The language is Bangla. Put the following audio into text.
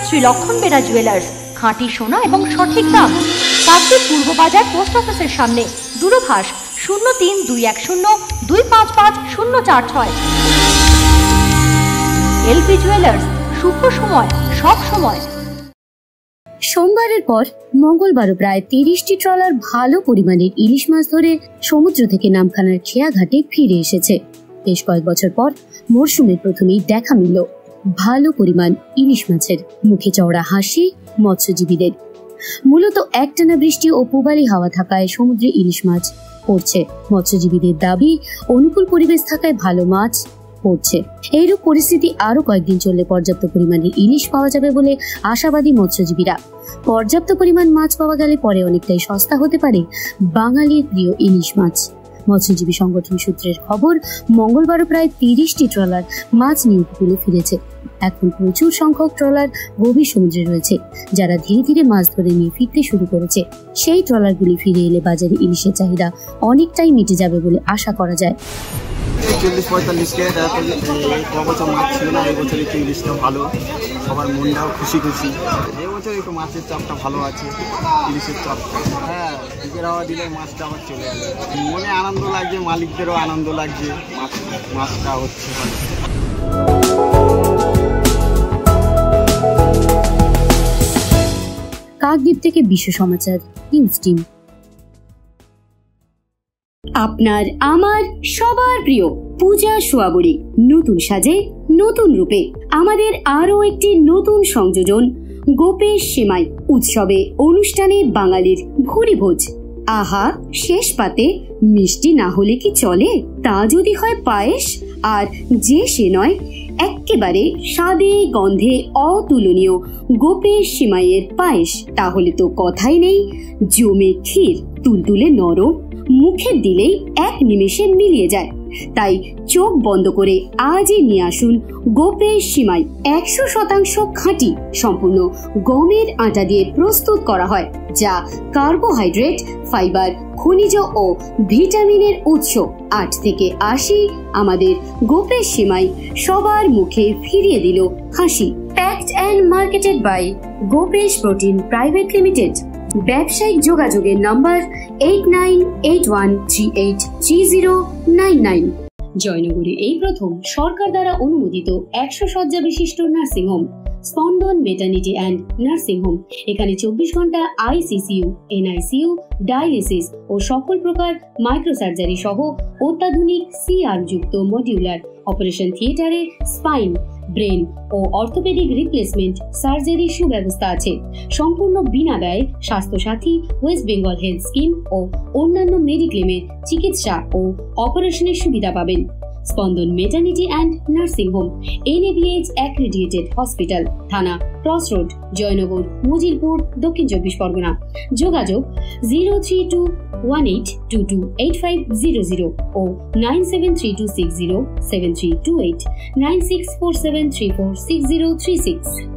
শ্রী লক্ষণ বেরা জুয়েলার্স, খাঁটি সোনা এবং সঠিক দাম। কাকদ্বীপ পূর্ব বাজার পোস্ট অফিসের সামনে। দূরভাষ 03-210-255-046। এলপি জুয়েলার্স, শুভ সময় সব সময়। সোমবারের পর মঙ্গলবারও প্রায় 30টি ট্রলার ভালো পরিমাণের ইলিশ মাছ ধরে সমুদ্র থেকে নামখানার খেয়াঘাটে ফিরে এসেছে। বেশ কয়েক বছর পর মরশুমের প্রথমেই দেখা মিলল ভালো পরিমাণ ইলিশ মাছের। মুখে চওড়া হাসি মৎস্যজীবীদের। মূলত একটানা বৃষ্টি ও পূবালি হাওয়া থাকায় সমুদ্রে ইলিশ মাছ পড়ছে। মৎস্যজীবীদের দাবি, অনুকূল পরিবেশ থাকায় ভালো মাছ পড়ছে। এইরূপ পরিস্থিতি আরো কয়েকদিন চললে পর্যাপ্ত পরিমাণে ইলিশ পাওয়া যাবে বলে আশাবাদী মৎস্যজীবীরা। পর্যাপ্ত পরিমাণ মাছ পাওয়া গেলে পরে অনেকটাই সস্তা হতে পারে বাঙালির প্রিয় ইলিশ মাছ। মৎস্যজীবী সংগঠন সূত্রের খবর, মঙ্গলবারও প্রায় 30টি ট্রলার মাছ নিয়ে উপকূলে ফিরেছে। এখন প্রচুর সংখ্যক ট্রলার গভীর সমুদ্রে রয়েছে, যারা ধীরে ধীরে মাছ ধরে নিয়ে ফিরতে শুরু করেছে। সেই ট্রলারগুলি ফিরে এলে বাজারে ইলিশের চাহিদা অনেকটাই মিটে যাবে বলে আশা করা যায়। 40-45 কেজি বছর মাছ ছিল না, এবছর একটু ইলিশটা ভালো, সবার মনটাও খুশি খুশি। এবছর একটু মাছের চাপটা ভালো আছে, ইলিশের চাপটা। হ্যাঁ, দিকের হাওয়া দিলে মাছটা আবার চলে যাবে। মনে আনন্দ লাগছে, মালিকদেরও আনন্দ লাগছে, মাছটা হচ্ছে ভালো। কাকদ্বীপ থেকে বিশ্ব সমাচার নিউজ টিম। আপনার আমার সবার প্রিয় পূজা সোয়াবড়ি নতুন সাজে নতুন রূপে। আমাদের আরো একটি নতুন সংযোজন, গোপেশ সেমাই। উৎসবে অনুষ্ঠানে বাঙালির ভুরি ভোজ। আহা, শেষ পাতে মিষ্টি না হলে কি চলে? তা যদি হয় পায়েস, আর যে সে নয়, একেবারে স্বাদে গন্ধে অতুলনীয় গোপেশ সেমাইয়ের পায়েস, তাহলে তো কথাই নেই। জমে ক্ষীর, তুলতুলে নরম, মুখে দিলেই এক নিমেষে মিলিয়ে যায়। তাই চোখ বন্ধ করে আজই নিয়ে আসুন গোপেশ সেমাই। 100% খাঁটি, সম্পূর্ণ গমের আটা দিয়ে প্রস্তুত করা হয়, যা কার্বোহাইড্রেট, ফাইবার, খনিজ ও ভিটামিনের উৎস। 8 থেকে 80 আমাদের গোপেশ সেমাই সবার মুখে ফিরিয়ে দিল হাসি। Packed and marketed by Gopesh protein private limited. ব্যবসায়িক যোগাযোগের নম্বর 8981383099। জয়নগরে এই প্রথম সরকার দ্বারা অনুমোদিত 100 শয্যা বিশিষ্ট নার্সিং হোম, স্পন্দন মেটার্নিটি অ্যান্ড নার্সিং হোম। এখানে 24 ঘন্টা আইসিসিইউ, এনআইসিইউ, ডায়ালিসিস ও সকল প্রকার মাইক্রোসার্জারি সহ অত্যাধুনিক সিআর যুক্ত মডিউলার অপারেশন থিয়েটারে স্পাইন, ব্রেন ও অর্থোপেডিক রিপ্লেসমেন্ট সার্জারি সুব্যবস্থা আছে। সম্পূর্ণ বিনা ব্যয় Swasthya Sathi, West Bengal health scheme ও অন্যান্য মেডিক্লেমের চিকিৎসা ও অপারেশনের সুবিধা পাবেন। Spandan maternity and nursing home, NABH accredited hospital, Thana cross road, Joynagar, Majilpur, Dakshin 24 Pargana. যোগাযোগ 0321822850 ও 9732607328, 9647346036।